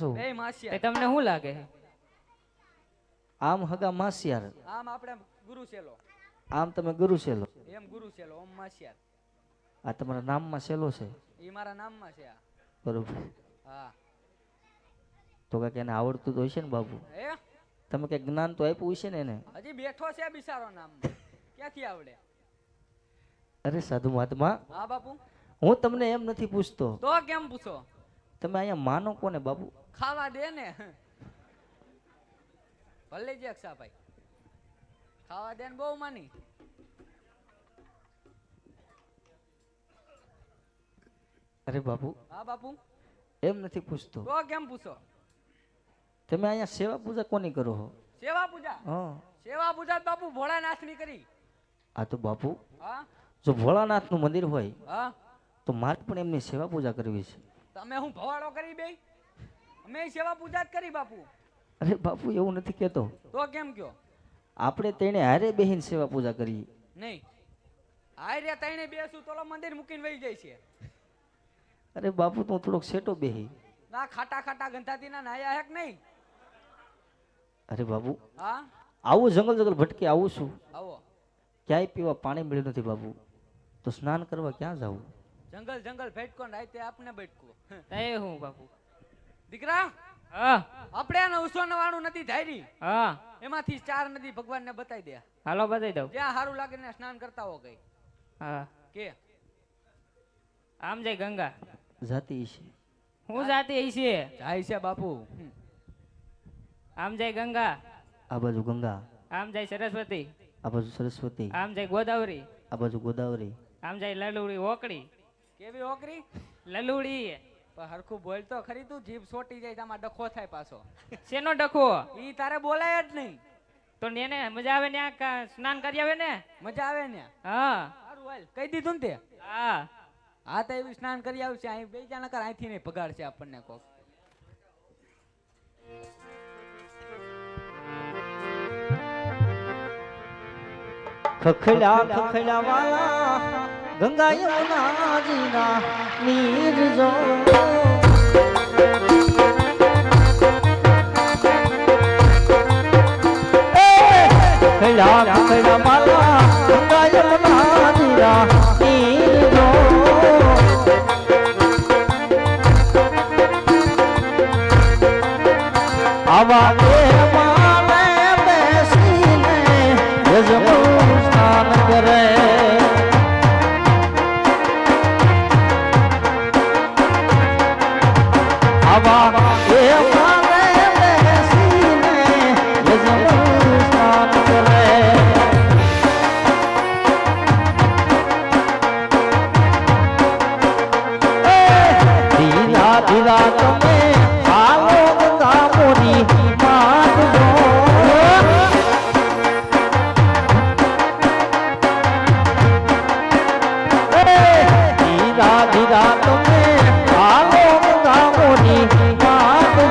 છું. બે માસિયા. તમને શું લાગે? આમ હગા માસિયાર, આમ આપણે ગુરુ સેલો. આમ તમે ગુરુ સેલો. એમ ગુરુ સેલો, ઓમ માસિયાર. આ તમારા નામમાં સેલો છે. એ મારા નામમાં છે આ. બરોબર. હા. તો કાંઈક એને આવડતું તો હશે ને બાપુ? હે? તમે કંઈક જ્ઞાન તો આપ્યું હશે ને એને? હજી બેઠો છે બિચારો નામ. ક્યાંથી આવડે? અરે સાધુ મહાત્મા, હા બાપુ. હું તમને એમ નથી પૂછતો. તો કેમ પૂછો? તમે અહીંયા માનો કોને બાપુ? ખાવા દે ને. ભલે જ અક્ષા ભાઈ. ખાવા દે ને બહુ માની. અરે બાપુ, હા બાપુ. એમ નથી પૂછતો. તો કેમ પૂછો? તમે અહીંયા સેવા પૂજા કોની કરો છો? સેવા પૂજા. હા. સેવા પૂજા તો બાપુ ભોળાનાથ ની કરી. આ તો બાપુ, હા. જો ભોળાનાથનું મંદિર હોય હા. તો મારે પણ એમની સેવા પૂજા કરવી છે. તમે હું ભવાડો કરી બે? અમે સેવા પૂજા જ કરી બાપુ. અરે બાપુ, એવું નથી કહેતો. તો કેમ કયો? આપણે તેણે હારે બેહીને સેવા પૂજા કરીએ. નહીં. આયરે તઈને બેસું તો મંદિર મૂકીને વહી જાય છે. અરે બાપુ, તું થોડોક સેટો બેહી. ના ખાટા ખાટા ગંધાતી ના નાયા હે કે નહીં? અરે બાપુ, હા. આવું જંગલ જંગલ ભટકે આવું છું, આવો. ક્યાંય પીવા પાણી મળ્યું નથી બાપુ, તો સ્નાન કરવા ક્યાં જવું? જંગલ જંગલ ભટકો ને રાતે આપને ભટકો. એ હું બાપુ? દીકરા, હા આપણે આને 199 નદી ધારી. હા, એમાંથી 4 નદી ભગવાન ને બતાવી દે. હાલો બતાવી દઉં. જ્યાં સારું લાગે ને સ્નાન કરતા હો ગઈ. હા, કે આમ જાય ગંગા. જાતી છે. હું જાતી છે? જાય છે બાપુ. આમ જાય ગંગા. આ બાજુ ગંગા, આમ જાય સરસ્વતી. આ બાજુ સરસ્વતી, આમ જાય ગોદાવરી. આ બાજુ ગોદાવરી. આમ જાય લલુડી ઓકડી. કેવી ઓકરી? લલુડી. પણ હરખું બોલ તો ખરી, તું જીભ સોટી જાય તામાં ડખો થાય પાછો. શેનો ડખો? ઈ તારે બોલાય જ નહીં. તો એને મજા આવે ને આ સ્નાન કરી આવે ને? મજા આવે ને? હા. સારું હાલ કહી દીધું ને તે. હા હા તો એવી સ્નાન કરી આવશે. અહીં બે જા નકર અહીંથી નહીં પગાડશે આપણને કોક. ખખડ્યા ખખડ્યા વાલા ગંગા યમુનાજીના નીર જો. ખખડ્યા ખખડ્યા વાલા ગંગા યમુનાજીના નીર જો. આવા દેવાને બેસીને યજમાન સ્નાન કરે. આવા દેવાને બેસીને યજમાન સ્નાન કરે. ધીરા ધીરા તમે હાલો ગંગા મોરી માત દો. ધીરા ધીરા તમે હાલો ગંગા મોરી માત દો.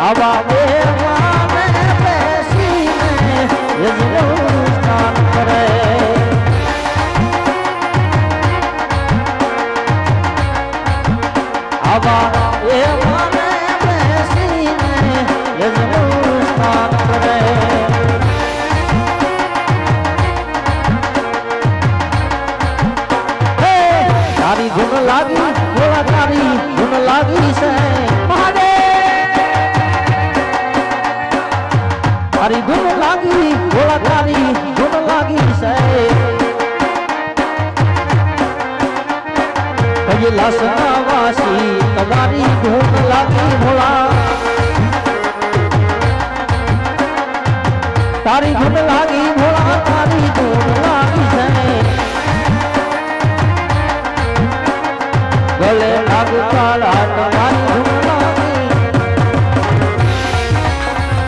આવા દેવાને બેસીને યજમાન સ્નાન કરે. આવા દેવાને બેસીને યજમાન સ્નાન કરે. તારી ધૂન લાગી ભોળા, તારી ધૂન લાગી છે મહાદેવ. તારી ધૂન લાગી ભોળા, તારી ધૂન લાગી છે. કૈલાસના વાસી તમારી ધૂન લાગી ભોળા. તારી ધૂન લાગી ભોળા, તારી ધૂન લાગી છે. ગલે નાગતાળા તમારી ધૂન લાગી.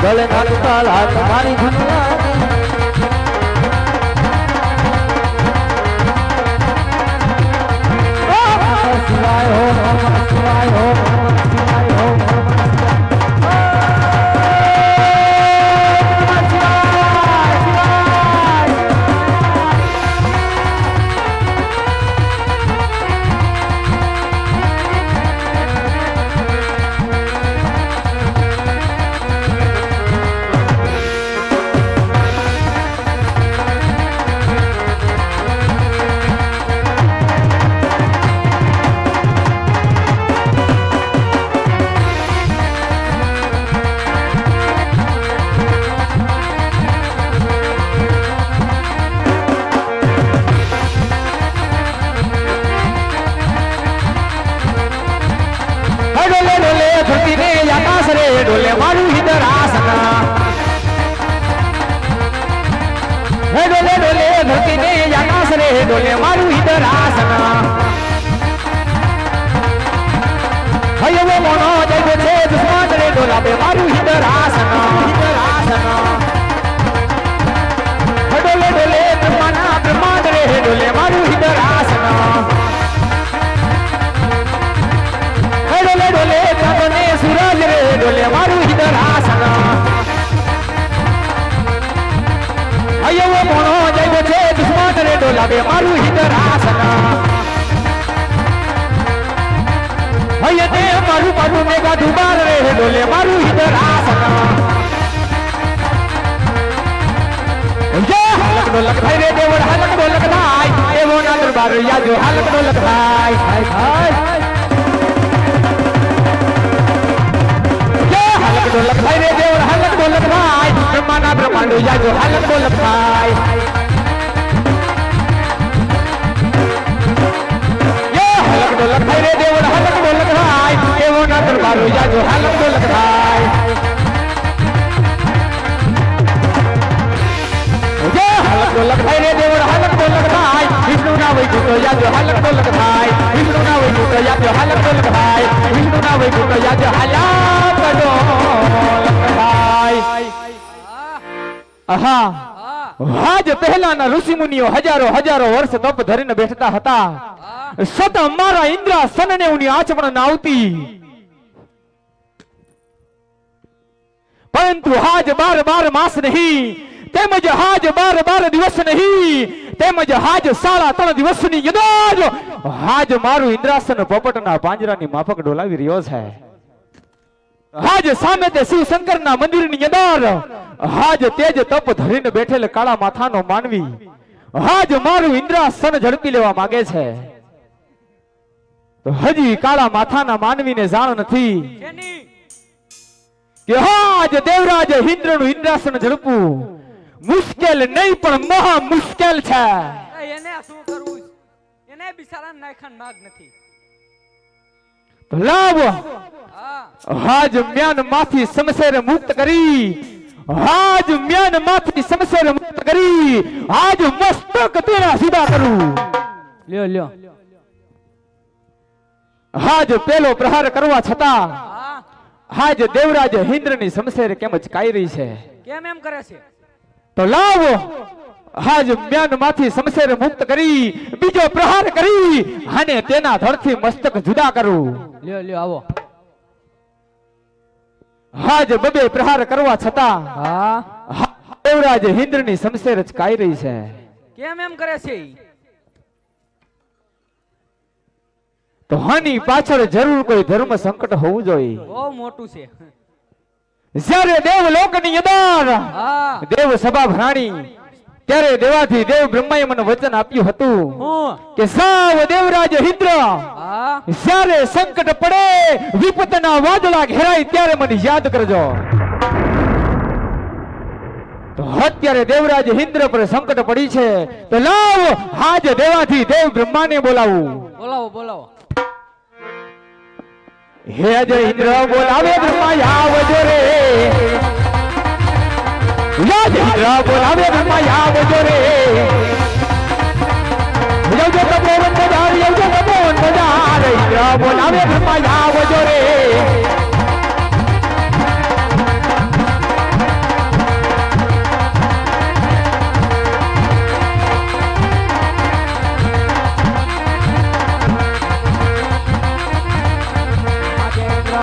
ગલે નાગતાળા તમારી ધૂન લાગી. શિવાય હો, શિવાય હો, શિવાય હો. ડોલે મારું ઇન્દ્રાસન હાલક ડોલક થાય રે દેવળ હાલક ડોલક થાય એવો ના દરબાર યાજો હાલક ડોલક થાય હાલક ડોલક થાય રે દેવળ હાલક ડોલક થાય બ્રહ્માના બ્રહ્માંડો યાજો હાલક ડોલક થાય હાલક ડોલક થાય રે દેવળ હાલક ડોલક થાય એવો ના દરબાર યાજો હાલક ડોલક થાય હાલક ડોલક થાય રે દેવળ હાલક ડોલક થાય વિષ્ણુ ના વૈકુંઠ યાજો હાલક ડોલક થાય વિષ્ણુ ના વૈકુંઠ યાજો હાલક ડોલક થાય વિષ્ણુ ના વૈકુંઠ યાજો હાલક ડોલક થાય આહા આજ પહેલાના ઋષિ મુનિઓ હજારો હજારો વર્ષ તપ ધરીને બેઠતા હતા છતાં મારા ઇન્દ્રાસનને ઉની આચમણ ના આવતી પરંતુ હાજ 12 માસ નહીં તેમજ હાજ 12 દિવસ નહીં તેમજ હાજ 3.5 દિવસની યદાજ હાજ મારું ઇન્દ્રાસન પોપટના પાંજરાની માફક ડોલાવી રહ્યો છે હાજ સામે તે શિવ શંકરના મંદિરની અંદર હાજ તેજ તપ ધરીને બેઠેલ કાળા માથાનો માનવી હાજ મારું ઇન્દ્રાસન ઝડપી લેવા માંગે છે તો હજી કાળા માથાના માનવીને જાણ નથી કે હાજ દેવરાજ ઇન્દ્રનું ઇન્દ્રાસન ઝડપવું મુશ્કેલ નહીં પણ મહા મુશ્કેલ છે એને શું કરવું એને બિચારાને નાખન માગ નથી લાવો હાજ મ્યાન માંથી સમસેર મુક્ત કરી હાજ મ્યાન માંથી સમસેર મુક્ત કરી આજ મસ્તક તેના સીધા કરું લ્યો લ્યો હાજ પેલો પ્રહાર કરવા છતાં હાજ દેવરાજ ઇન્દ્રની સમસેર કેમ ચકાઈ રહી છે કેમ એમ કરે છે તો લાવો હાજ મ્યાન માંથી સમસેર મુક્ત કરી બીજો પ્રહાર કરી અને તેના ધરથી મસ્તક જુદા કરું લ્યો લ્યો આવો હાજ બબે પ્રહાર કરવા છતાં દેવરાજ ઇન્દ્રની સમસેર ચકાઈ રહી છે કેમ એમ કરે છે તો હાની પાછળ જરૂર કોઈ ધર્મ સંકટ હોવું જોઈએ બહુ મોટું છે જ્યારે દેવલોકની અંદર દેવ સભા ભરાણી ત્યારે દેવાથી દેવ બ્રહ્માએ મને વચન આપ્યું હતું કે સાવ દેવરાજ ઇન્દ્ર જ્યારે સંકટ પડે વિપતના વાદળા ઘેરાય ત્યારે મને યાદ કરજો તો અત્યારે દેવરાજ ઇન્દ્ર પર સંકટ પડી છે તો લાવ હાજ દેવાથી દેવ બ્રહ્માને બોલાવું બોલાવો બોલાવો હે અજય ઇન્દ્ર બોલાવે બ્રહ્મા આવજો રે યાદ ઇન્દ્ર બોલાવે બ્રહ્મા આવજો રે આવજો તપોવન બજાર આવજો તપોવન બજાર ઇન્દ્ર બોલાવે બ્રહ્મા આવજો રે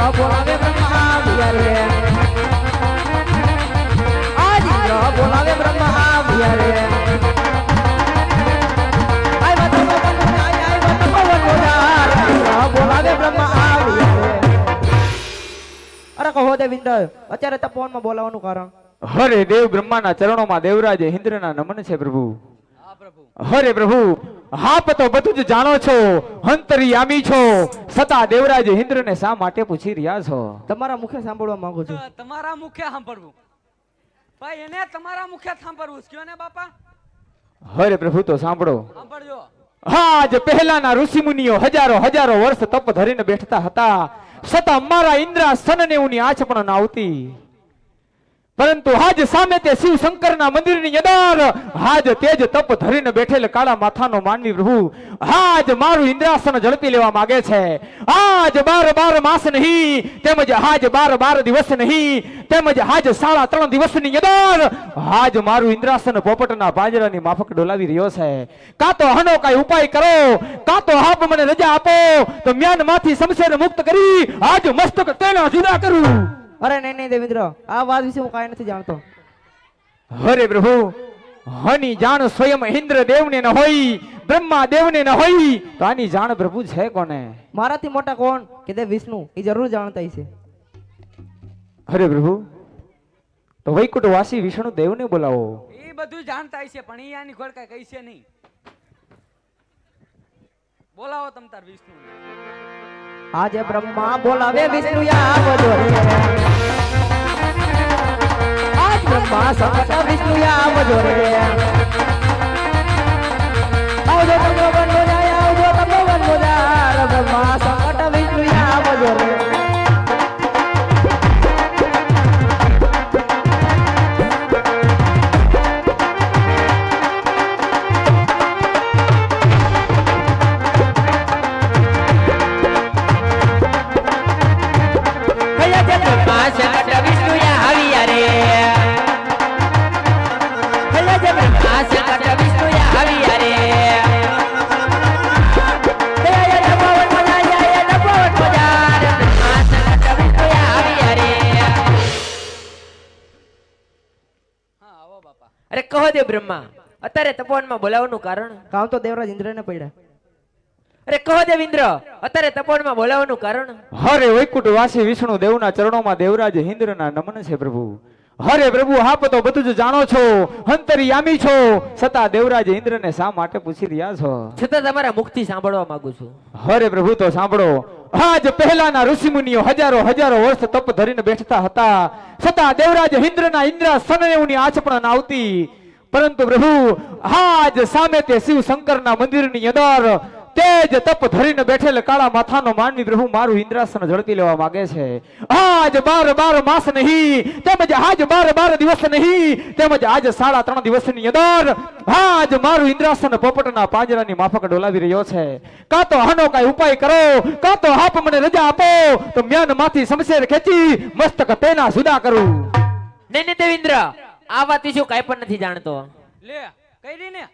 બોલાવે બ્રહ્મા આવ્યા રે આજ ઇન્દ્ર બોલાવે બ્રહ્મા આવ્યા રે બોલાવે બ્રહ્મા આવ્યા રે અરે કહો દેવિન્દ્ર અત્યારે તપોવનમાં બોલાવવાનું કારણ હરે દેવ બ્રહ્માના ચરણોમાં દેવરાજ ઇન્દ્રના નમન છે પ્રભુ હરે પ્રભુ આપ તો બધું જ જાણો છો અંતર્યામી છો છતાં દેવરાજ ઇન્દ્રને શા માટે પૂછી રહ્યા છો તમારા મુખે સાંભળવા માંગુ છું તમારા મુખે સાંભળવું ભાઈ એને તમારા મુખે સાંભળવું કયો ને બાપા હરે પ્રભુ તો સાંભળો સાંભળજો આજ પહેલાના ઋષિ મુનિઓ હજારો હજારો વર્ષ તપ ધરીને બેઠતા હતા છતાં મારા ઇન્દ્રાસનને ઉની આંચ પણ ના આવતી પરંતુ હાજ સામે તે શિવ શંકરના મંદિરની અંદર હાજ તેજ તપ ધરીને બેઠેલ કાળા માથાનો માનવી પ્રભુ હાજ મારું ઇન્દ્રાસન ઝડપી લેવા માંગે છે આજ 12 માસ નહીં તેમજ હાજ 12 દિવસ નહીં તેમજ હાજ 3.5 દિવસની અંદર હાજ મારું ઇન્દ્રાસન પોપટના પાંજરાની માફક ડોલાવી રહ્યો છે કાં તો આનો કાંઈ ઉપાય કરો કાં તો આપ મને રજા આપો તો મ્યાનમાંથી શમશેર મુક્ત કરી આજ મસ્તક તેના જુદા કરું અરે નહીં નહીં દેવેન્દ્ર આ વાત વિશે હું કાંઈ નથી જાણતો હરે પ્રભુ હની જાણ સ્વયં ઇન્દ્ર દેવને ન હોય બ્રહ્મા દેવને ન હોય તો આની જાણ પ્રભુ છે કોને મારાથી મોટા કોણ કે દેવ વિષ્ણુ એ જરૂર જાણતા હશે હરે પ્રભુ, તો વૈકુંઠ વાસી વિષ્ણુ દેવને બોલાવો. એ બધું જાણતા હશે પણ ઈ આની ખોળ કાંઈ કહીશે નહીં. બોલાવો તમ તાર વિષ્ણુ. આજે બ્રહ્મા બોલાવે વિષ્ણુ આવજો રે. આજ બ્રહ્મા સંકટ વિષ્ણુ આવજો રે. આવજો તપોવન બોલાય, આવજો તપોવન બોલાય. બ્રહ્મા સંકટ વિષ્ણુ આવજો રે. અરે કહો દે બ્રહ્મા, અત્યારે તપોવનમાં બોલાવવાનું કારણ? કામ તો દેવરાજ ઇન્દ્રને પડ્યા. અરે કહો દેવ ઇન્દ્ર, અત્યારે તપોવનમાં બોલાવવાનું કારણ? હરે વૈકુંઠ વાસી વિષ્ણુ દેવના ચરણોમાં દેવરાજ ઇન્દ્રના નમન છે પ્રભુ. હરે પ્રભુ, આપ તો બધું જ જાણો છો, અંતર્યામી છો, છતાં દેવરાજ ઇન્દ્રને શા માટે પૂછી રહ્યા છો? છતાં તમારા મુખથી સાંભળવા માંગુ છું. હરે પ્રભુ, તો સાંભળો. આજ પહેલાના ઋષિમુનિઓ હજારો હજારો વર્ષ તપ ધરીને બેઠતા હતા, છતાં દેવરાજ ઇન્દ્રના ઇન્દ્રાસનની આંચ પણ ન આવતી. પરંતુ પ્રભુ, આજ સામે તે શિવ શંકરના મંદિરની અંદર તેજ તપ ધરીને બેઠેલ કાળા માથાનો માનવી પ્રભુ મારું ઇન્દ્રાસન ઝડપી લેવા માંગે છે. આજ 12 માસ નહીં, તેમજ આજ 12 દિવસ નહીં, તેમજ આજ 3.5 દિવસની અંદર આજ મારું ઇન્દ્રાસન પોપટના પાંજરાની માફક ડોલાવી રહ્યો છે. કાં તો આનો કાંઈ ઉપાય કરો, કાં તો આપ મને રજા આપો, તો મ્યાનમાંથી શમશેર ખેંચી મસ્તક તેના જુદા કરું. નહીં નહીં દેવેન્દ્ર, આ વાત શું કાંઈ પણ નથી જાણતો. લે કહી દે ને.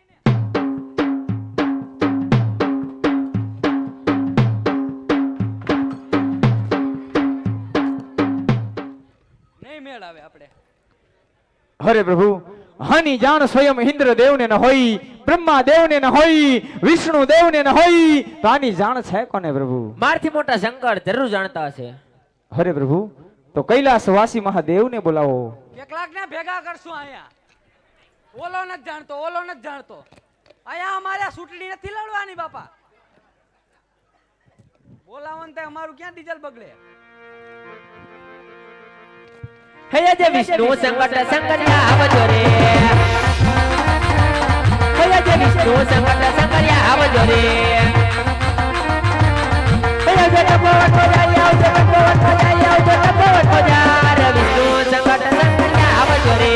નહીં મેળ આવે આપણે. હરે પ્રભુ, હાની જાણ સ્વયં ઇન્દ્ર દેવને ન હોય, બ્રહ્મા દેવને ન હોય, વિષ્ણુ દેવને ન હોય, તો આની જાણ છે કોને પ્રભુ? મારથી મોટા શંકર જરૂર જાણતા હશે. હરે પ્રભુ, તો કૈલાસવાસી મહાદેવને બોલાવો. 1 લાખ ને ભેગા કરશું અહીંયા. ઓલો નથી જાણતો, ઓલો નથી જાણતો. અહીંયા અમારે ચૂંટણી નથી લડવાની બાપા. બોલાવન તે અમારું ક્યાં ડીઝલ બગડે? હે જે વિષ્ણુ સંકટ સંકરિયા આવજો રે. હે જે વિષ્ણુ સંકટ સંકરિયા આવજો રે. હે જે તપોવન બોલાય, આવજો તપોવન બોલાય, આવજો તપોવન બોલાય. વિષ્ણુ સંકટ સંકરિયા આવજો રે.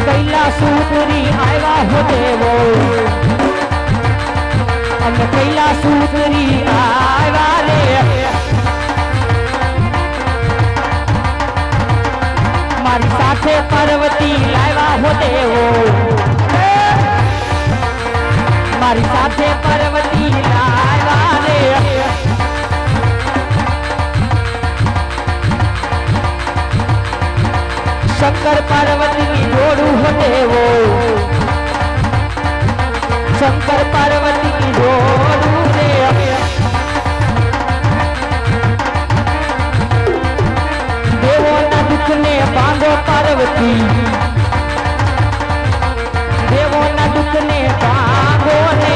કૈલાસુરી આવ્યા હો દેવો, અમે કૈલાસુરી આવ્યા રે. મારી સાથે પાર્વતી લાવ્યા હો દેવો, મારી સાથે પાર્વતી લાવ્યા રે. શંકર પાર્વતી જોડું હો દેવો, શંકર પાર્વતી જોડું રે. દુઃખને બાંધો પાર્વતી દેવોના દુઃખને બાંધો ને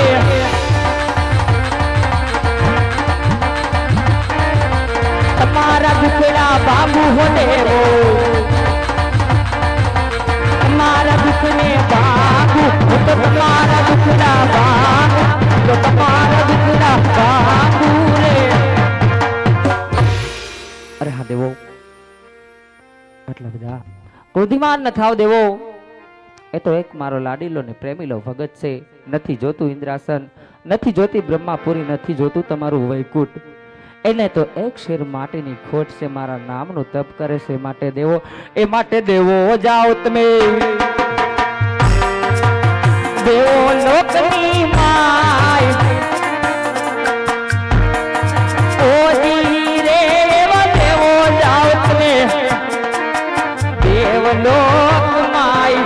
તમારા દુઃખડા બાંધુ હો દેવો તમારા દુઃખને બાંધુ તો તમારા દુઃખડા બાંધુ તો તમારા દુઃખડા બાંધુ રે અરે હા દેવો આટલા બધા ક્રોધીમાન ન થાવ દેવો એ તો એક મારો લાડીલો ને પ્રેમીલો ભગત છે નથી જોતું ઇન્દ્રાસન નથી જોતી બ્રહ્માપુરી નથી જોતું તમારું વૈકુંઠ એને તો એક શેર માટેની ખોટ છે મારા નામનું તપ કરે છે માટે દેવો એ માટે દેવો જાઓ તમે દેવો લોકની માય ઓ રે એવા દેવો જાઓ તમે દેવ લોક માય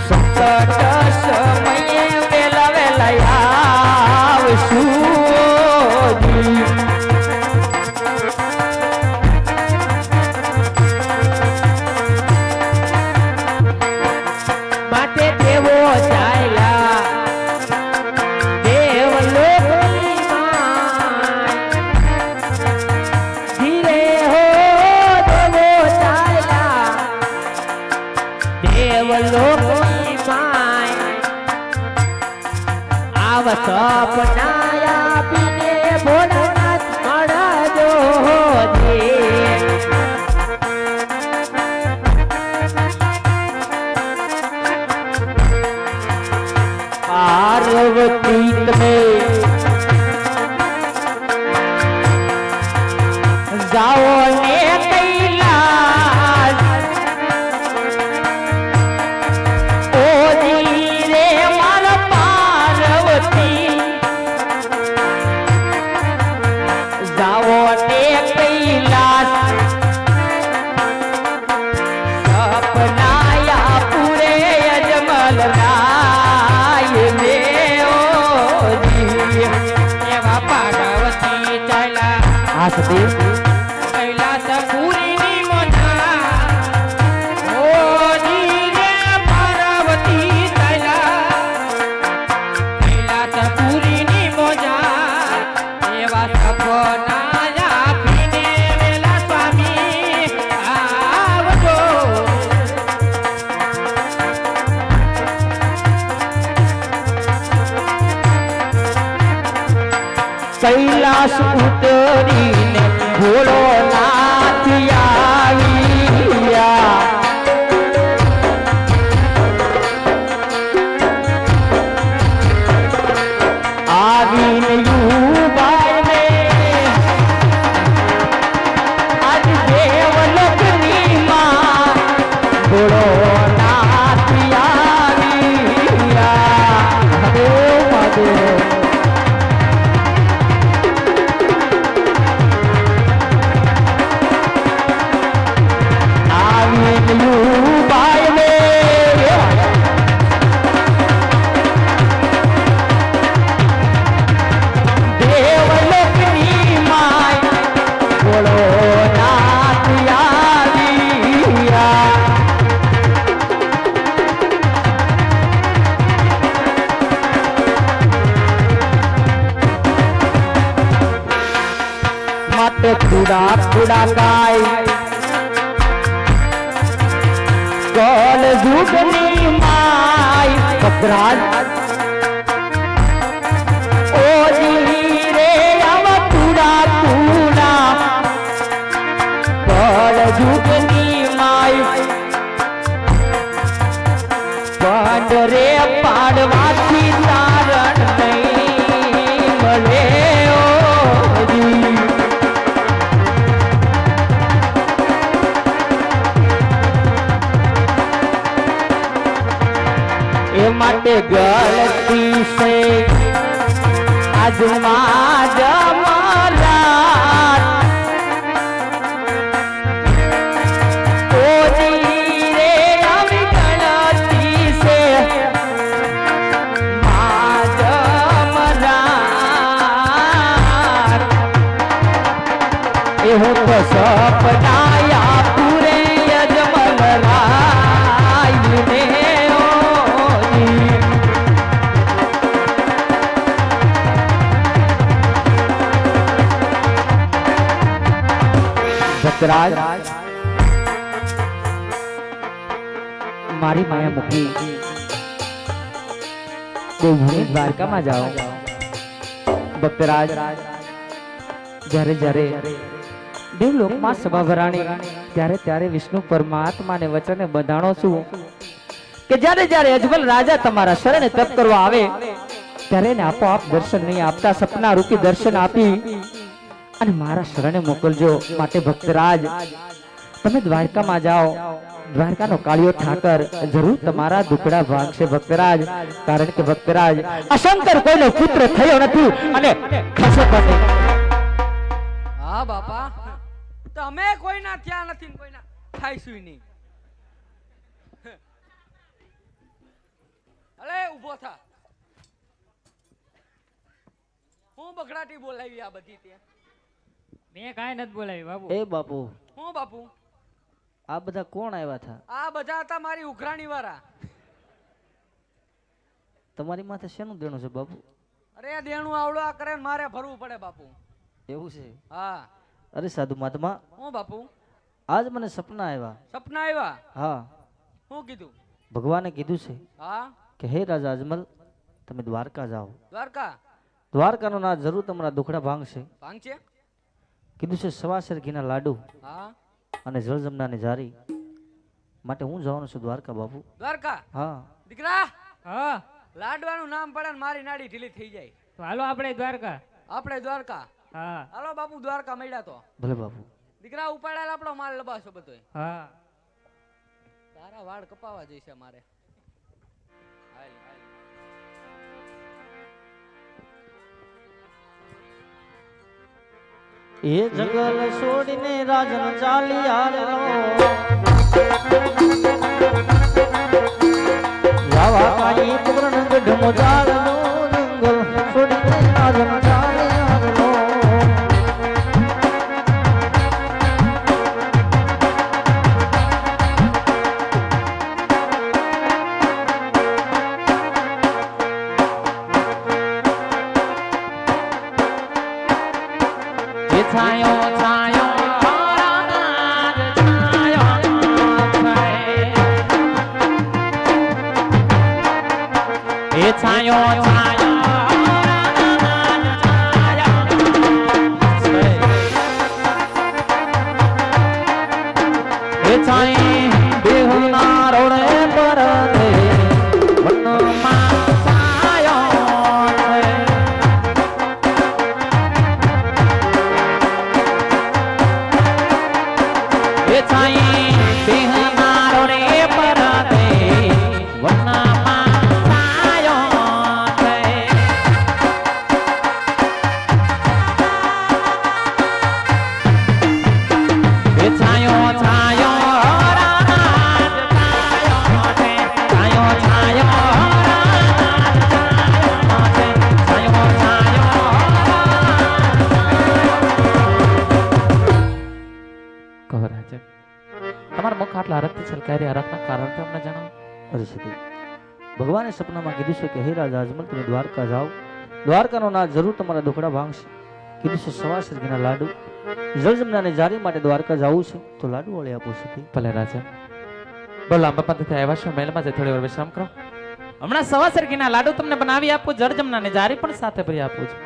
સંકટ સમયે વેલા વેલા આવશું માટે દેવો ચાલ્યા દેવ લોકની ધીરે હો દેવો ચાલ્યા દેવ લોકની આવ સપનાયા પીને ભોળાનાથ મળજો દે पार्वती તમે જાઓ ને કૈલાસ ઓ રે મારા પાર્વતી જાઓ ને કૈલાસ સપનાયા પૂરે અજમલ એવા પાર્વતી ચાલ્યા આ સતી કૈલાસ પુરીની મોજા ઓ ધીરે પાર્વતી ચાલ્યા કૈલાસ પુરીની મોજા એવા સપના આપીને વેલા સ્વામી આવજો कैलाश उतरीने भोलो नाथ आविया आवीने युबाई ने आज देवलोकनी मां भोलो नाथ आविया हरे महादेव खुड़ा खुड़ा गाय कल जुगनी माय कपराज ओ रे आव खुड़ा खुड़ा कल जुगनी माय पंडरे पाड़वाथी तारण नहीं મળે ઓ જી માટે ગલતી છે આજમાં જમારા ઓ રે આવી ગલતી છે મા જમરા એ હું તો સપનાયા પૂરે યજમલ રાયને ઓજી ભક્તરાજ મારી માયા મૂકી દેવભૂમિ દ્વારકામાં જાઓ ભક્તરાજ જ્યારે જ્યારે દેવલોકમાં સભા ભરાણી ત્યારે વિષ્ણુ પરમાત્માને વચને બંધાણો છું કે જ્યારે અજમલ રાજા તમારા શરણે તપ કરવા આવે ત્યારે એને આપોઆપ દર્શન નહીં આપતા સપના રૂપી દર્શન આપી અને મારા શરણે મોકલજો માટે ભક્તરાજ તમે દ્વારકામાં જાઓ દ્વારકાનો કાળિયો ઠાકર જરૂર તમારા દુખડા ભાગશે ભક્તરાજ કારણ કે ભક્તરાજ અશંકર કોઈનો પુત્ર થયો નથી અને થશે પણ નહીં. હા બાપા તમે કોઈના થયા નથી ને કોઈના થાયશું નહીં. અલે ઊભો થા. હું બગડાટી બોલાવી આ બધી તે મેં કાંઈ નથી બોલાવી બાપુ. એ બાપુ હું બાપુ આ બધા કોણ આવ્યા હતા આ બધા હતા મારી ઉઘરાણી વાળા. તમારી માથે શેનું દેણું છે બાપુ અરે દેણું આવડો આ કરે ને મારે ભરવું પડે બાપુ. એવું છે હા અરે સાધુ મહાત્મા હું બાપુ આજ મને સપના આવ્યા સપના આવ્યા. હા હું કીધું ભગવાને કીધું છે હા કે હે રાજા અજમલ તમે દ્વારકા જાઓ દ્વારકા દ્વારકાનો નાથ જરૂર તમારા દુખડા ભાંગશે ભાંગ છે. કીધું છે સવાસેર ઘીના લાડુ હા અને જળ જમનાની જારી માટે હું જવાનું છું દ્વારકા બાપુ. દ્વારકા હા દીકરા હા લાડવાનું નામ પડે ને મારી નાડી ઢીલી થઈ જાય. તો હાલો આપણે દ્વારકા. આપણે દ્વારકા. હા હાલો બાપુ દ્વારકા મળ્યા તો. ભલે બાપુ. દીકરા ઉપાડેલા આપણો માલ લબાસો બધોય. હા તારા વાળ કપાવા જઈશે મારે. હાલ, હાલ. એ જંગલ છોડીને રાજન ચાલી આવેલો જાવા કાઈ પુરણ ગઢમો જાળનો જંગલ છોડીને રાજન ચાલી આવેલો છાયો છાયો એ છાયો છાયો એ છાઈ બેહુના રોડે પર દે વનમાં છાયો એ છાઈ બેહુના રોડે પર દે વનમાં તમારા મુખ આટલા હરખથી છલકાય હરખના કારણ તમને જણાવો. હરિષિતિ ભગવાને સપનામાં કીધું છે કે હે રાજા અજમલ તમે દ્વારકા જાઓ દ્વારકાનો નાથ જરૂર તમારા દુખડા ભાંગશે. કીધું છે સવાસેર ઘીના લાડુ જળજમનાને જારી માટે દ્વારકા જવું છે તો લાડુ વળી આપો સતી. ભલે રાજા બોલો લાંબા પંથથી આવ્યા છો મહેલમાં જઈ થોડી વાર વિશ્રામ કરો. હમણાં સવાસેર ઘીના લાડુ તમને બનાવી આપું જળજમનાને જારી પણ સાથે ભરી આપું છું.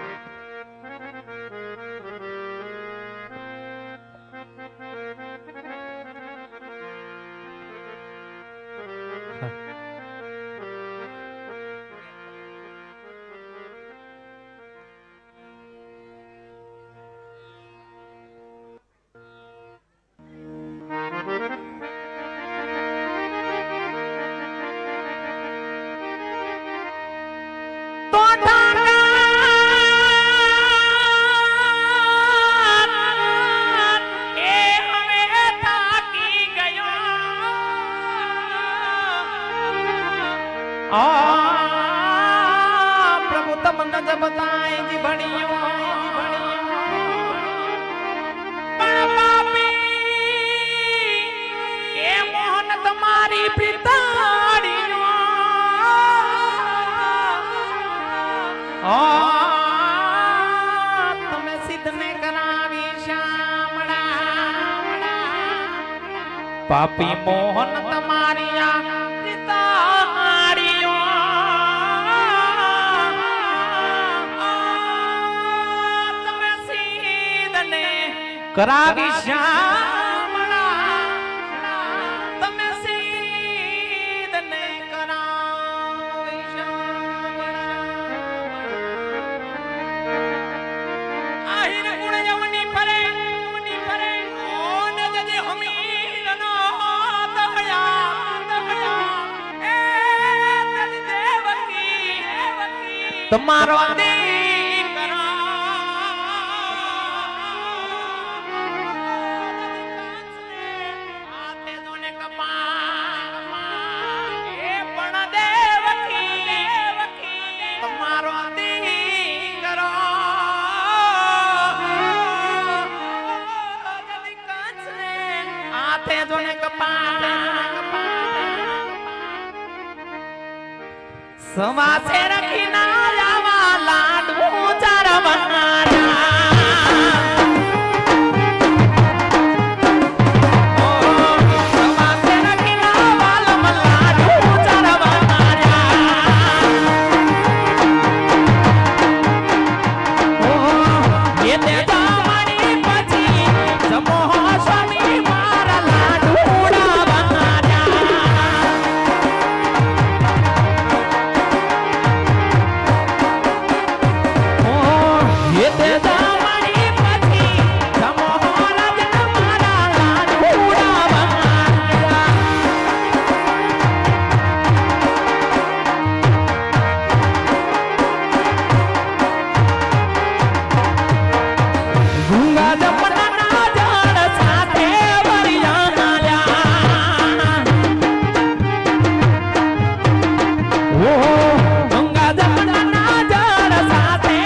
તો ઠાકા પિતાડીઓ તમે સિદ્ધને કરાવી શામળા પાપી મોહન તમારી આ પિતાડીઓ તમે સિદ્ધને કરાવી શામળા તમે સિદ્ધને કરાવી શામળા આહિર ગુણ યવની પરે ઓ નજે હમીન નો દયા એ તજ દેવકી તમારો દીકરા આતે દોને કપા એ પણ દેવકી તમારો દીકરો જદી કાંચને આતે દોને કપા સવાસે રખી ના આવા લાડુ ચારવાના સવાસે રખી ના વાલમ લાડુ ચારવાના એ તે જામણી પછી સમોહ સ્વામી મારા લાડુ ઉડાવવાના ये ते जामणी पछी समोहरा जन मारा लाडू उडाववाना गुंगा जपना जाड़ साथे वरियाना ओ गुंगा जपना जाड़ साथे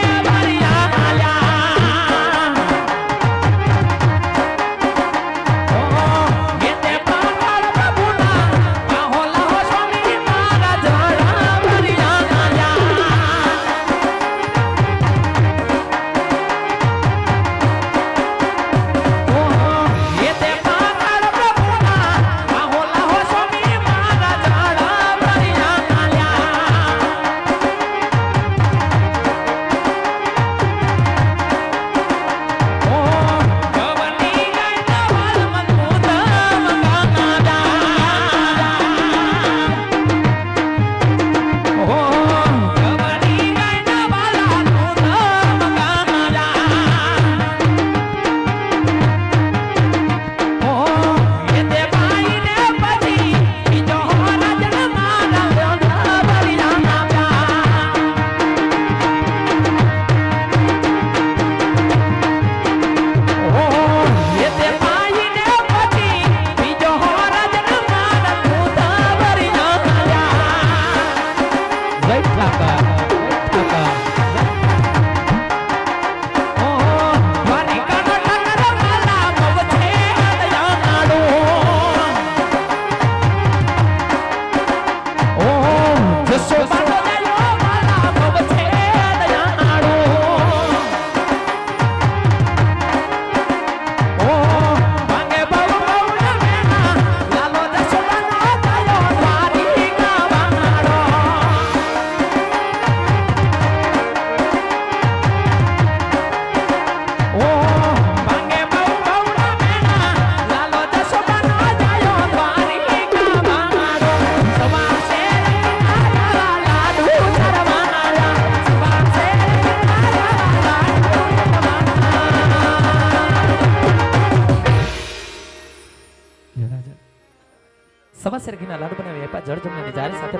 સવાસે રખીના લાડુ બનાવી આપ્યા જળ જમવાની જારી સાથે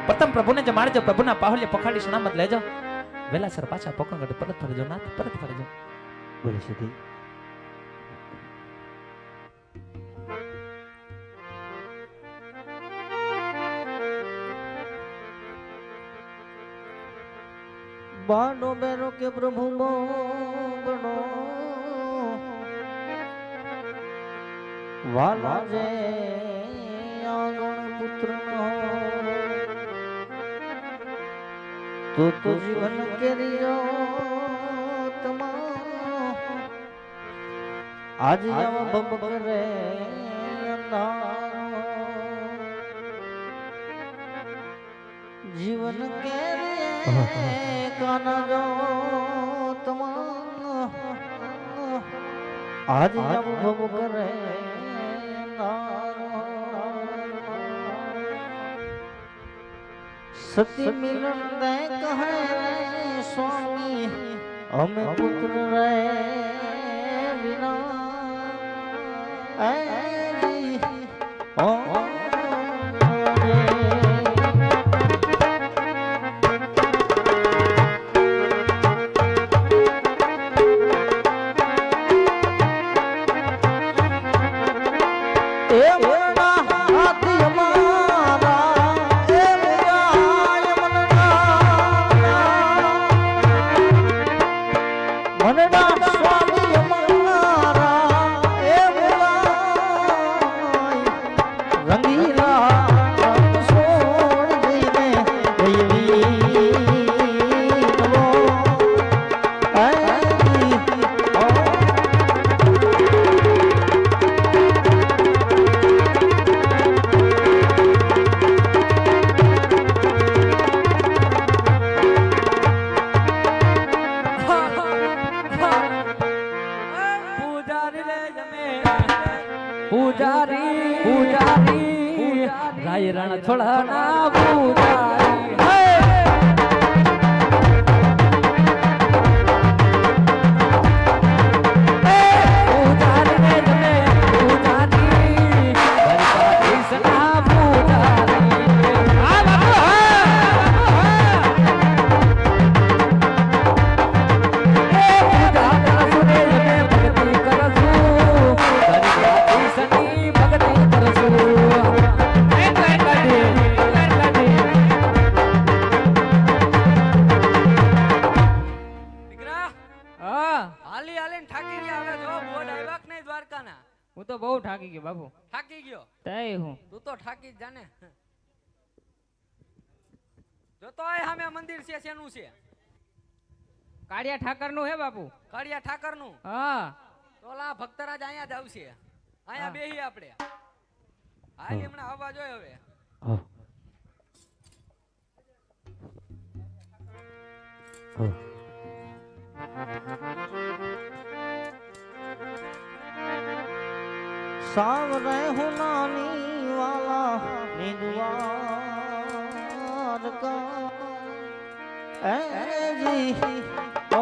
પ્રથમ પ્રભુને જમાડજો પ્રભુના પાહલ્ય પખાડી સનામત લેજો વેલાસર પાછા પોકણગઢ પરત ફરજો નાથ પરત ફરજો બોલે સુધી बानो बेरो के प्रभु मोगणो वाला जे આંગણ પુત્ર તો જીવન કેરીઓ તમા આજ આવા બબ કરે અંધારો જીવન કેરીએ કાના તમા આજ આવા બબ કરે સતી મિલન દે કહે સ્વામી અમે પુત્ર રે વિના ઓ રાય રણ છોડાના પૂજારી હું તો બહુ થાકી ગયો બાપુ. થાકી ગયો તઈ હું તું તો થાકી જ જાને. જોતો આય સામે મંદિર છે, શેનું છે? કાળિયા ઠાકર નું હે બાપુ. કાળિયા ઠાકર નું? હા. તોલા ભક્તરાજ અહીંયા જ આવશે, અહીંયા બેહી આપણે. હાલ હમણાં આવવા જોઈએ હવે. सावरे हुनानी वाला निद्वार का ए जी ओ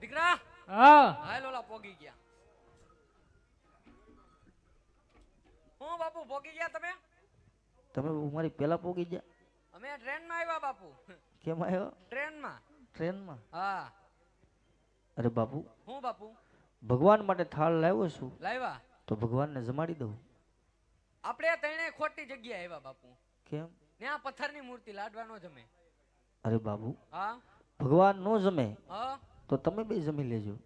દીકરા હા હાલ ઓલા પોગી ગયા. હું બાપુ પોગી ગયા તમે? તમે મારી પેલા પોગી ગયા. અમે ટ્રેનમાં આવ્યા બાપુ. કેમ આવ્યો? ટ્રેનમાં. ટ્રેનમાં? હા. અરે બાપુ, હું બાપુ? ભગવાન માટે થાળ લાવ્યો છું, લાવ્યા. તો ભગવાનને જમાડી દઉં. આપણે તણે ખોટી જગ્યાએ આવ્યા બાપુ. કેમ? ત્યાં પથ્થરની મૂર્તિ લાડવા નો જમે. અરે બાબુ, હા ભગવાન નો જમે હા. તો તમે બે જમી લેજો.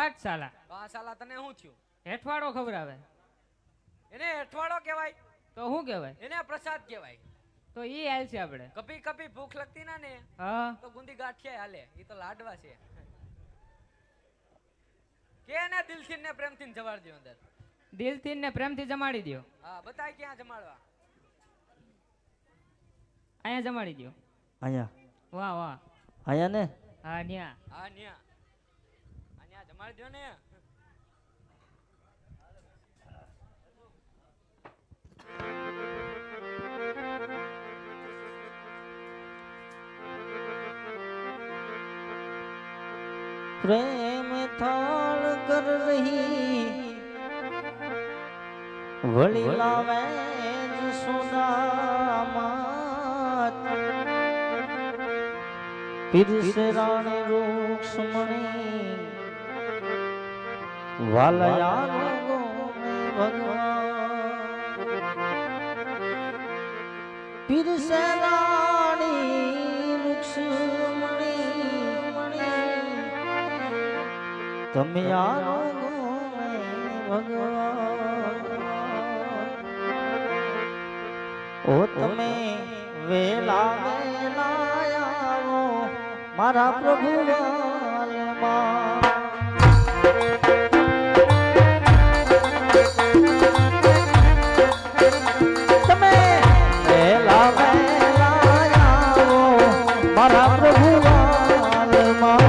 આઠ સાલા આ સાલા તને શું થયું? હેઠવાડો ખવડાવે એને અઠવાડો કહેવાય, તો શું કહેવાય? એને પ્રસાદ કહેવાય. તો ઈ હાલ છે આપણે. કભી કભી ભૂખ લગતી ના ને હા તો ગુંદી ગાંઠિયા હાલે. ઈ તો લાડવા છે. કે એને દિલથી ને પ્રેમથી જવાડ દો અંદર. દિલથી ને પ્રેમથી જમાડી દ્યો. હા બતાય ક્યાં જમાડવા. અહીંયા જમાડી દ્યો. અહીંયા? વાહ વાહ. અહીંયા ને? હા ન્યા. હા ન્યા. અહીંયા જમાડી દો ને. પ્રેમ થાળ કર રહી વળી લાવે સુદામા પીરસે રાણી રૂક્ષ્મણી વાલયા ગોમે ભગવાન પીરસે રાણી રૂક્ષ્મણી તમે આરો ગોમે ભગવાન ઓ તમે વેલા વેલા આવો મારા પ્રભુ વાલમાં તમે વેલા વેલા આવો મારા પ્રભુ વાલમાં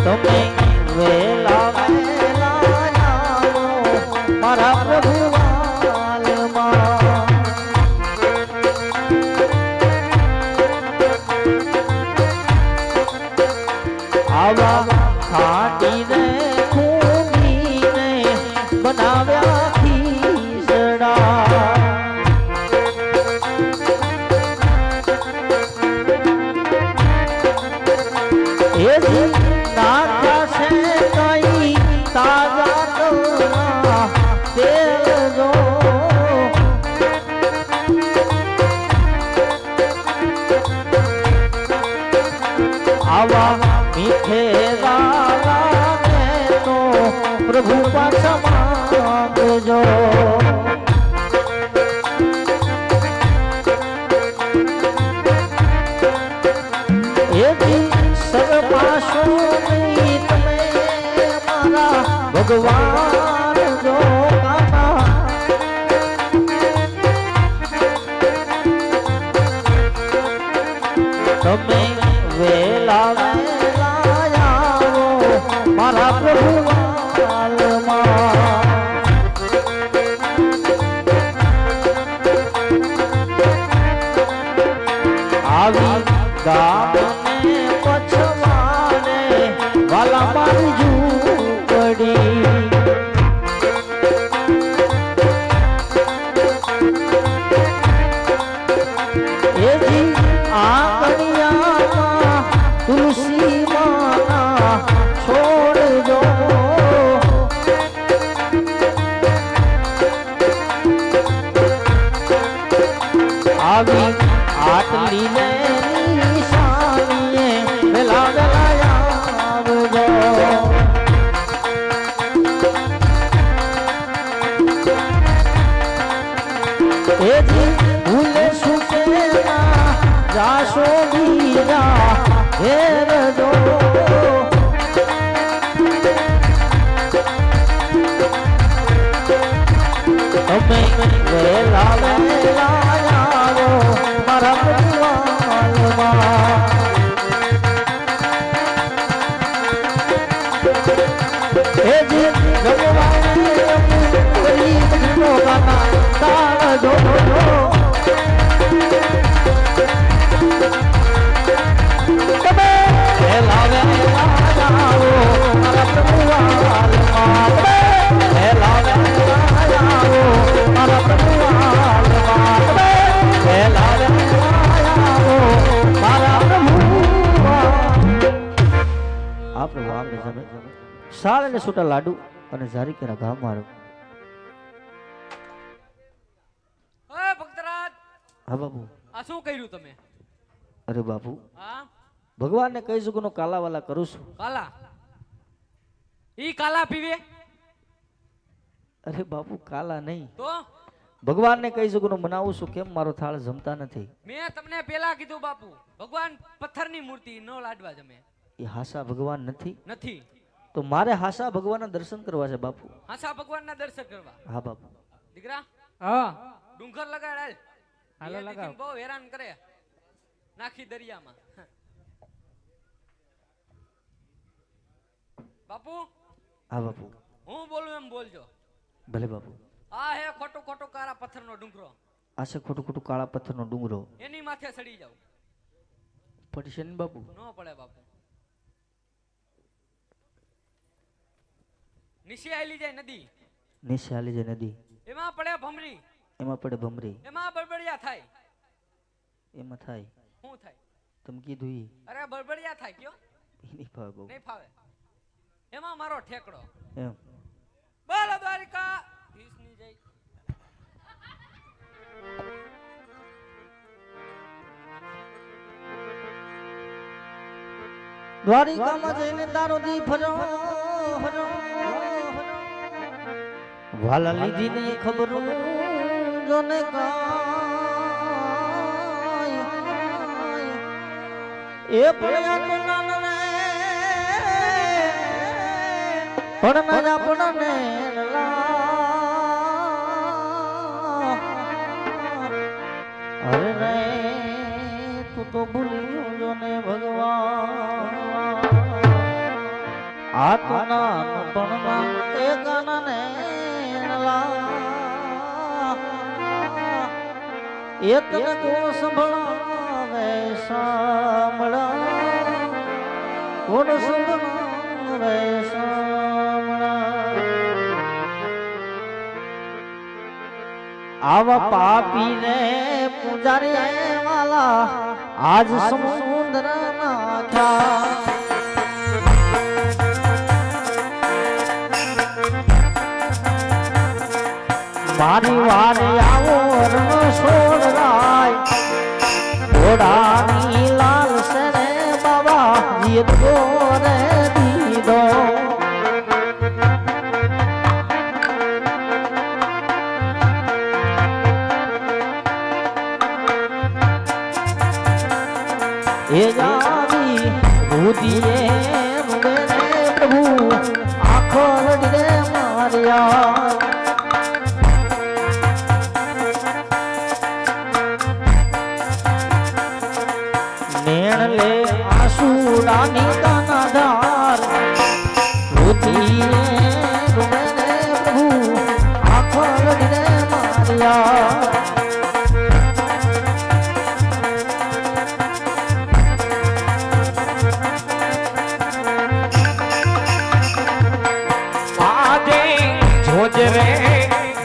તમે વેલા વેલા આવો મારા પ્રભુ વાલમાં આવા ખાટી રે ખૂબીને બનાવ્યા ખીસડા એજી નાખ્યા છે કઈ તાજા કલા તેલ જો આવા મીઠે દાલા ને તો પ્રભુ પાછા માંગજો એથી સર્વપાશો નહીં તમે મારા ભગવાન જો કાકા તમે વેલા વેલા આવો મારા પ્રભુ વાલમાં આવી ગામને પછવાડે વાલા મારી ઝૂંપડી એજી આંગણિયામાં તુલસી માના છોડજો આવી આટલી લે નિશાનીએ વેલા વેલા આવજો એજી ભૂલે સુકેલા જાશો બીજા ઘેર જો તમે વેલા વેલા આવો મારા ભગવાનમાં એ જી ભગવાન સાળ અને છૂટા લાડુ અને ઝારીકેરા ઘા મારો. ઓય ભક્તરાજ, હા બાપુ. આ શું કર્યું તમે? અરે બાપુ, હા ભગવાનને કઈ જુગનો કાલાવાલા કરું છું. કાલા? ઈ કાલા પીવે? અરે બાપુ, કાલા નહીં, તો ભગવાનને કઈ જુગનો મનાવું છું. કેમ મારો થાળ જમતા નથી? મેં તમને પેલા કીધું બાપુ, ભગવાન પથ્થરની મૂર્તિ ન લાડવા જમે. એ હાસા ભગવાન નથી. નથી તો મારે હાસા ભગવાનના દર્શન કરવા છે બાપુ. હાસા ભગવાનના દર્શન કરવા. હા બાપુ. દીકરા હા ડુંગર લગાડ. હાલો લગાવ. બહુ હેરાન કરે, નાખી દરિયામાં. બાપુ હા બાપુ. હું બોલું એમ બોલજો. ભલે બાપુ. આ હે ખોટો ખોટો કાળા પથ્થરનો ડુંગરો, આ છે ખોટું ખોટું કાળા પથ્થરનો ડુંગરો. એની માથે ચડી જાવ. પડશે ને બાપુ? ન પડે બાપુ. નીચે આલી જાય નદી, નીચે હાલી જાય નદી, એમાં પડે ભમરી, એમાં પડે ભમરી, એમાં બળબડિયા થાય. એમાં થાય શું થાય? તમે કીધું ઈ. અરે બળબડિયા થાય કયો? ઈ નહીં ફાવે બાપુ. નહીં ફાવે. એમાં મારો ઠેકડો. એમ. બોલો દ્વારિકા ધીસની જય. દ્વારિકામાં જઈને તારો દી ફરો વાલા લીધી નહીં ખબર જોને કાય એ પડ્યા તો નાનને પણ ના આપણને અરે રે તું તો ભૂલ્યો જોને ભગવાન આ તો નાનપણમાં એક નાને એ તને કોણ સંભળાવે સાંભળા કોણ સંભળાવે સાંભળા આવા પાપી ને પૂજારી વાલા આજ સમુદ્ર નાખ્યા મારી વારે આવો રણ છોડ રાય ઘોડાની લાલ સરે બાબા જીત ગોરે દીધો એ જાવી ભૂતિએ રૂવે રે પ્રભુ આખો લડી રે માર્યા લે આસુડાની દાનાદાર ભૂતિએ રૂવે રે પ્રભુ આખો લડી રે માર્યા રે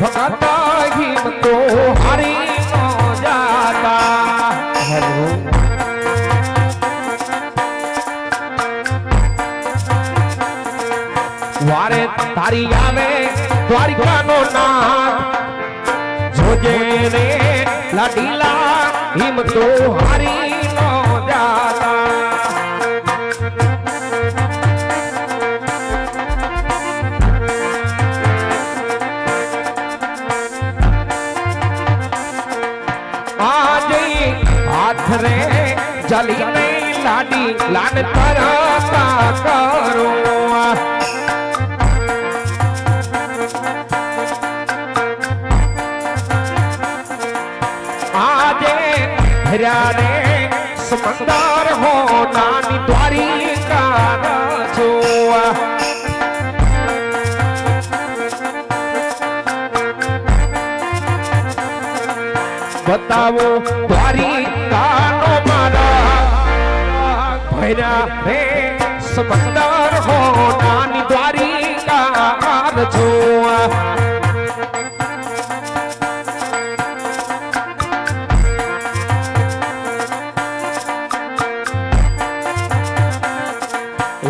ભગતા હિમ તો હારી નો જાતા વારે તારી આવે દ્વારિકાનો નાથ જોજે રે લાડીલા હિમ તો હારી નો જાતા રે જલી નહીં લાડી લાડ તરતા કરો આજે ભર્યા રે સમંદર હો નાની દ્વારિકા છો બતાવો દ્વારિકાનો મારા ભૈરા રે સમંદર હો નાની દ્વારિકા છો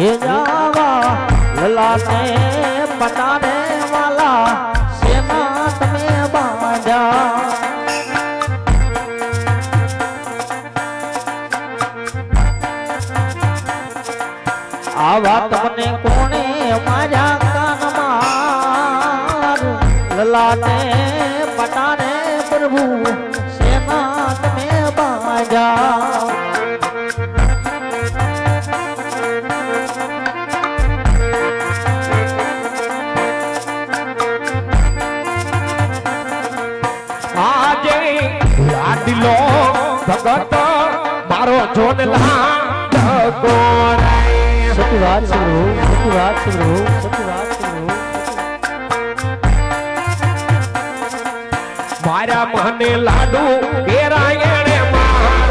એ જાવા લલાને લાને પટાને પ્રભુ સેના તમે બાજા આજે લાડીલો ભગત મારો જોનલા જગોરાય. સતી વાત છે પ્રભુ સતી વાત છે પ્રભુ સતી વાત છે પ્રભુ મારા મને લાડુ કેરાયણે માર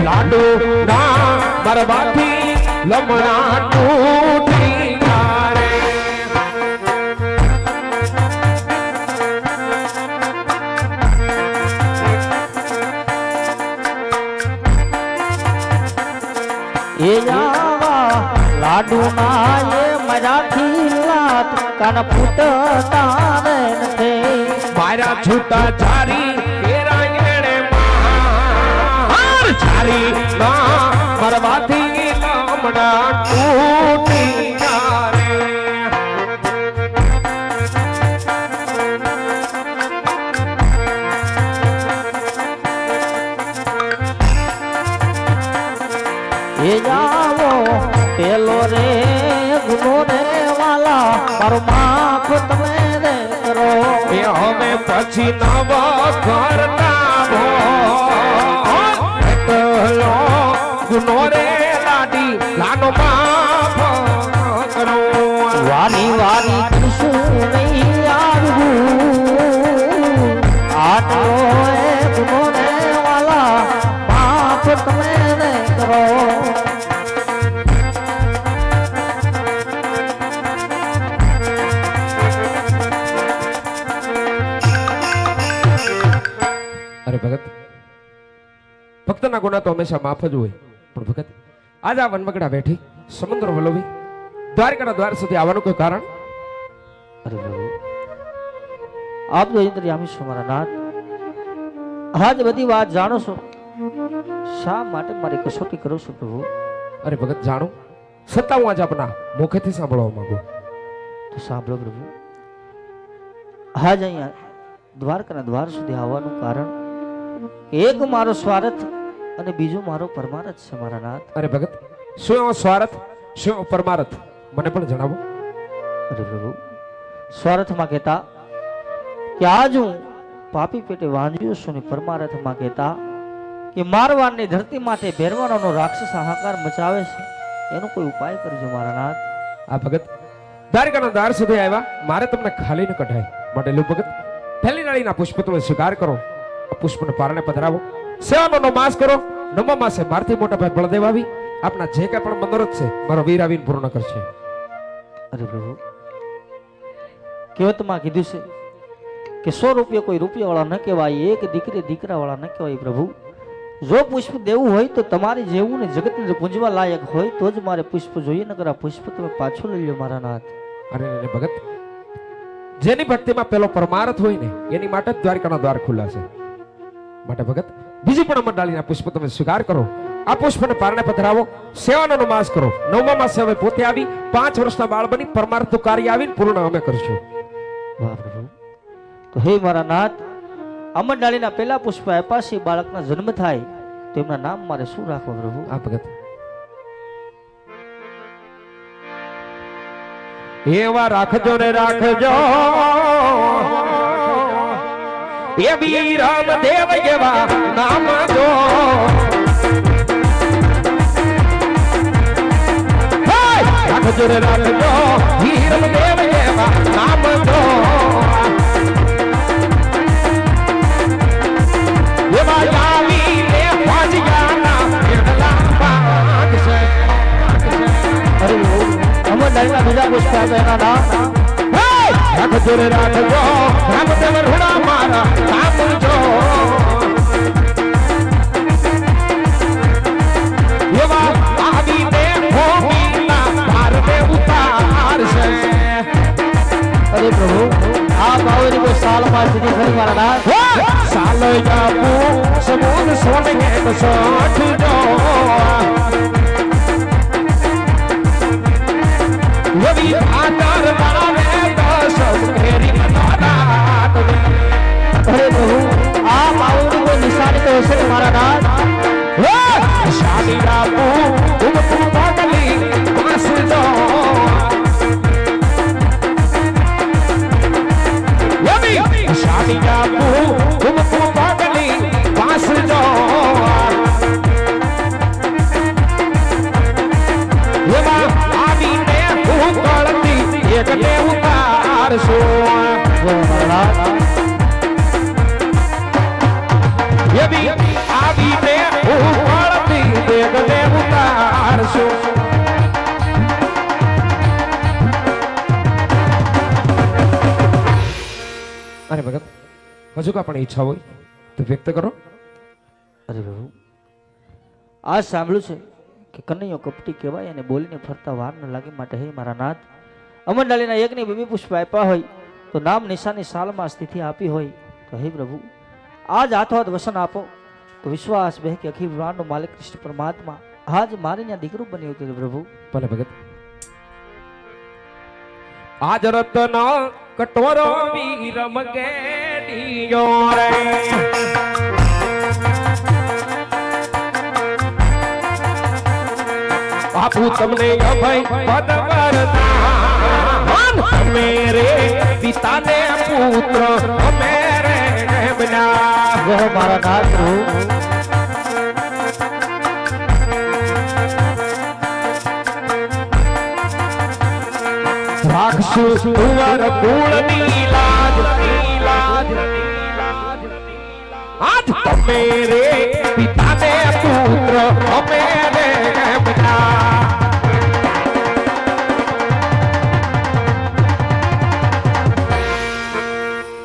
લાડુ ના બરબાથી લમણા તૂટી ગારે. એ આવા લાડુ ના એ મરાઠી લાત કાન ફૂટતા નથી મારા છૂટા ચારી કેરાયણે માર ચારી ના બરબાથી લમણા તૂટી ગારે. એ જાવો પેલો રે ગુનો રે વાલા મારો માફ તમે રે કરો એ હવે પછી નવ ઘરના ભો ગુનો રે લાડી લાનો માફ કરો. વારી વારી કશું નહીં આવ્યું આટલો એ ગુનો રે વાલા માફ તમે રે કરો અરે ભગત ભક્તના ગુના તો હંમેશા માફ જ હોય, પણ ભગત આજ આ વનવગડા બેઠી સમુદ્ર વલોવી દ્વારકાના દ્વાર સુધી આવવાનું કોઈ કારણ? અરે પ્રભુ આપ તો ઇન્દ્રિયામી છો મારા નાથ, આજ બધી વાત જાણો છો, શા માટે મારી કસોટી કરો છો પ્રભુ? અરે ભગત જાણું છતાં હું આજ આપના મુખેથી સાંભળવા માંગુ. તો સાંભળો પ્રભુ, આજ અહીંયા દ્વારકાના દ્વાર સુધી આવવાનું કારણ એક મારો સ્વાર્થ અને બીજું મારો પરમાર્થ છે મારા નાથ. અરે ભગત શું એવો સ્વાર્થ શું એવો પરમાર્થ મને પણ જણાવો. અરે પ્રભુ સ્વાર્થમાં કહેતા કે આજ હું પાપી પેટે વાંજ્યો છું ને પરમાર્થમાં કહેતા કે મારવાડની ધરતી માટે ભેરવાનોનો રાક્ષસ હાહાકાર મચાવે છે, એનો કોઈ ઉપાય કરજો મારા નાથ. આ ભગત દ્વારકાના દ્વાર સુધી આવ્યા, મારે તમને ખાલી ન કઢાય માટે લો ભગત પહેલી નાળીના પુષ્પ તમે સ્વીકાર કરો, આ પુષ્પને પારણે પધરાવો, સેવાનો માસ કરો. નવમા માસે મારથી મોટા ભાઈ બળદેવ આવી આપના જે કઈ પણ મનોરથ છે મારો વીર આવીને પૂર્ણ કરશે. અરે પ્રભુ કહેવતમાં કીધું છે કે 100 રૂપિયા કોઈ રૂપિયા વાળા ન કહેવાય, એક દીકરી દીકરા વાળા ન કહેવાય. પ્રભુ જો પુષ્પ દેવું હોય તો તમારી જેવું ને જગતને પૂંજવા લાયક હોય તો જ મારે પુષ્પ જોઈએ, નકર આ પુષ્પ તમે પાછું લઈ લો મારા નાથ. અરે ભગત જેની ભક્તિમાં પેલો પરમાર્થ હોય ને એની માટે જ દ્વારકાના દ્વાર ખુલ્લા છે. માટે ભગત બીજી પણ મંડાળીના પુષ્પ તમે સ્વીકાર કરો, આ પુષ્પને પારણે પધરાવો, સેવાનો માસ કરો. નવમા માસે હવે પોતે આવી 5 વર્ષના બાળ બની પરમાર્થનું કાર્ય આવીને પૂર્ણ અમે કરશું. વાહ પ્રભુ, તો હે મારા નાથ, અમરડાળીના પહેલા પુષ્પ આપ્યા છે, બાળકના જન્મ થાય તો એમના નામ મારે શું રાખવા પ્રભુ? આ ભગત એવા રાખજો ને રાખજો એ વીરમ દેવ એવા નામ જો. રાખજો રે રાખજો વીરમ દેવ એવા નામ જો. એવા આવીને ફાજિયાના કેટલા ભાગ છે. અરે અમરડાળીના બીજા પુષ્પ આપ્યા એના નામ રાખજો રે રાખજો રામદેવ રૂડા મારા નામ જો. એવા આવીને ભૂમિના ભારને ઉતારશે. અરે પ્રભુ આ બાવરી કોઈ સાલમાં સુધી ખરી મારા નાથ. સાલ જાપુ સમૂહ સોને કે સોઠ જો. રવિ આદર બનાવે તો સૌ કેરી મનાના અરે ભગત હજુ કા પણ ઈચ્છા હોય તો વ્યક્ત કરો. અરે પ્રભુ, આ સાંભળ્યું છે કે કનૈયો કપટી કહેવાય અને બોલીને ફરતા વાર ન લાગે, માટે હે મારા નાથ, અમરડાલીના યજ્ઞની બબી પુષ્પ આપ્યા હોય તો નામ નિશાની સાલમાં સ્થિતિ આપી હોય તો હે પ્રભુ આજ હાથોહાથ વસન આપો તો વિશ્વાસ બે કે અખિલ બ્રહ્માંડનો માલિક કૃષ્ણ પરમાત્મા આજ મારે ત્યાં દીકરું બન્યું હતું પ્રભુ. ભલે ભગત. આજ રતન કટોરો વીર મગેડીયો રે, આપું તમને અભય પદ વરદાન, તમે રે પિતાને પુત્ર અમે રે બના. જય હો મારા નાથ પ્રભુ. રાક્ષસ કુંવર કુળની લાજ, આજ તમે રે પિતાને પુત્ર અમે રે બના.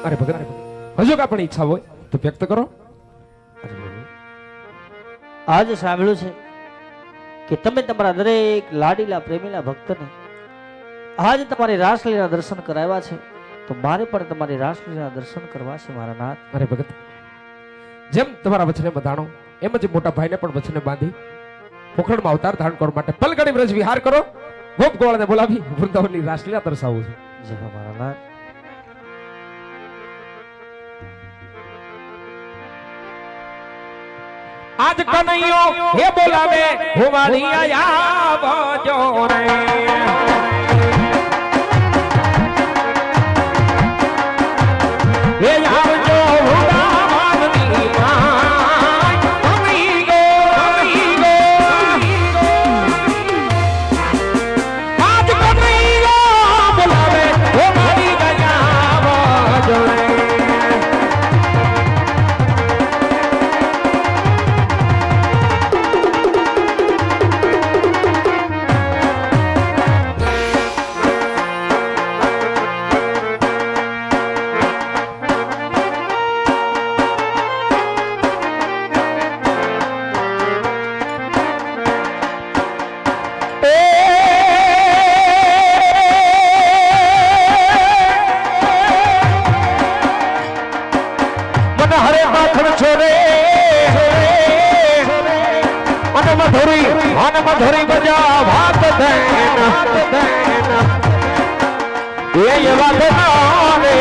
અરે ભગત હજુ કા પણ ઈચ્છા હોય તો વ્યક્ત કરો. અરે પ્રભુ, આજ સાંભળ્યું છે કે તમે તમારા દરેક લાડીલા પ્રેમીલા ભક્તને આજે તમારી રાસલીલા દર્શન કરાવ્યા છે, તો મારે પણ તમારી રાસલીલા દર્શન કરવા છે મારા નાથ. અરે ભગત, જેમ તમારા વચને બંધાણો એમ જ મોટા ભાઈને પણ વચને બાંધી પોખરણમાં અવતાર ધારણ કરવા માટે પલગડી વ્રજ વિહાર કરો. ગોપ ગોવાળને બોલાવી વૃંદાવનની રાસલીલા દર્શાવું છું. જય હો મારા નાથ. આજ કનૈયો હે બોલાવે હોવાળી આયા બજો રે, હે આવજો વૃંદાવનની માય, અમી ગો આજ કનૈયો બોલાવે હોવાળી આયા બજો રે. મધુરી બજા ભાત દેન એ વાત ના રે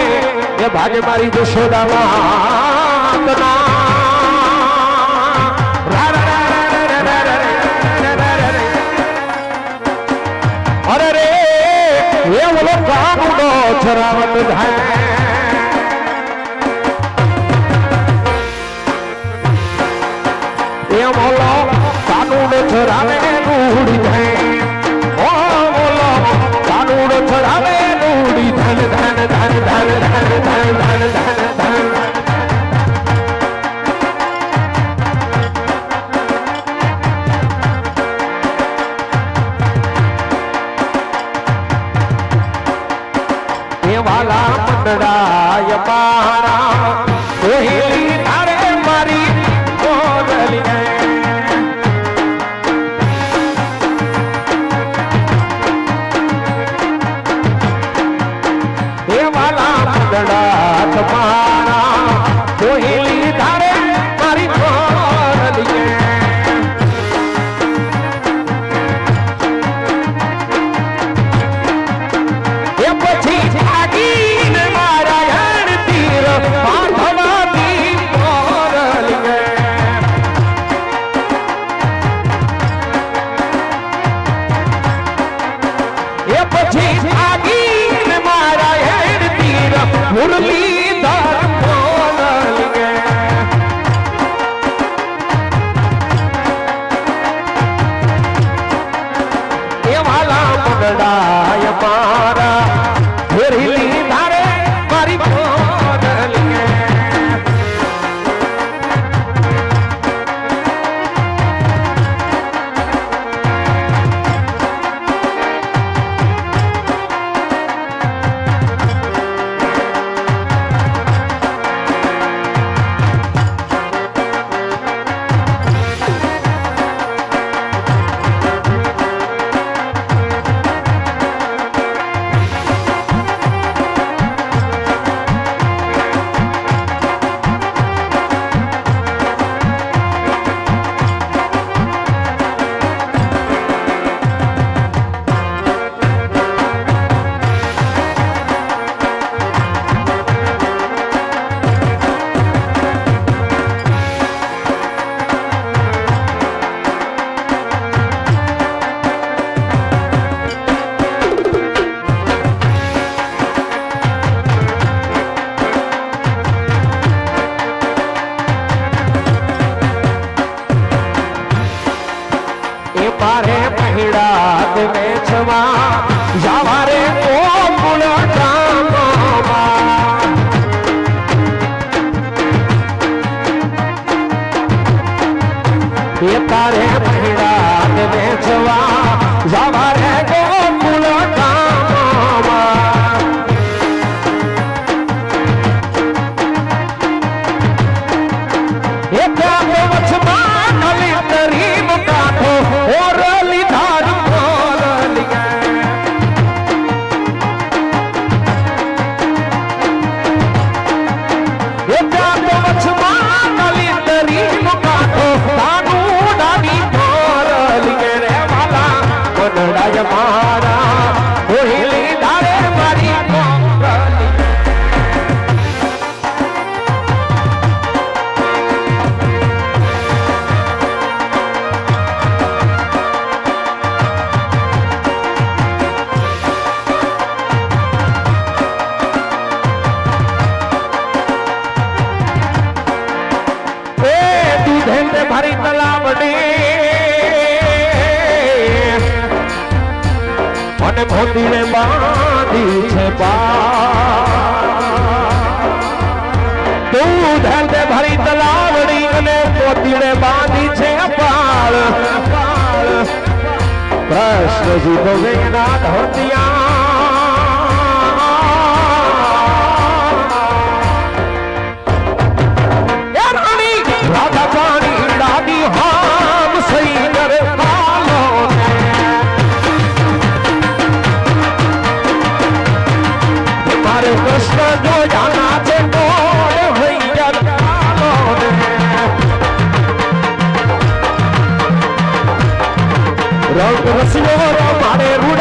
એ ભાગે મારી જશોદામાં અરે રે એ બોલો કામનો છરાવત થાય એ બોલો કાનૂન છરાવે રૂડી થાય, ઓ બોલો કાનૂન છરાવે રૂડી ધન ધન ધન ધન ધન ધન ધન ધન ધન. એ વાલા મંડળાય મારા કોહેલી તારે મારી મોરલી તમારા કોહેલી ધારે મારી મોરલી એ પછી જાગીને મારા યાર તીર બાંધવાની મોરલી એ પછી જાગીને મારા યાર તીર મુરલી મારા ઘેરી ધારે મારી મોરલી વેચવા જાવા રે ગોકુળ ધામમાં એ તારે મહિડા વેચવા જાવા રે ગોકુળ ધામમાં એ ત્યાં વચમાં નલી તરી મુકાતો ઓરલી ધાર ઓરલી એ ત્યાં વચમાં નલી તરી મુકાતો તાનું ડાની ઓરલી રે વાલા કોનડાય મારા ઓહિલી ધારે મારી ઓરલી ધેંદે ભરી તલાવડી અને મોતીને બાંધી છે તું ધેંદે ભરી તલાવડી અને મોતીને બાંધી છે પાળ પ્રશ્ન જીવો વેના ધોતિયા રાધા પાણી દાદી હામ સહી કરે પાલો મારે કૃષ્ણ જો જાના છે કોણ હૈ પાલો રંગ રસિયો મારે રૂડ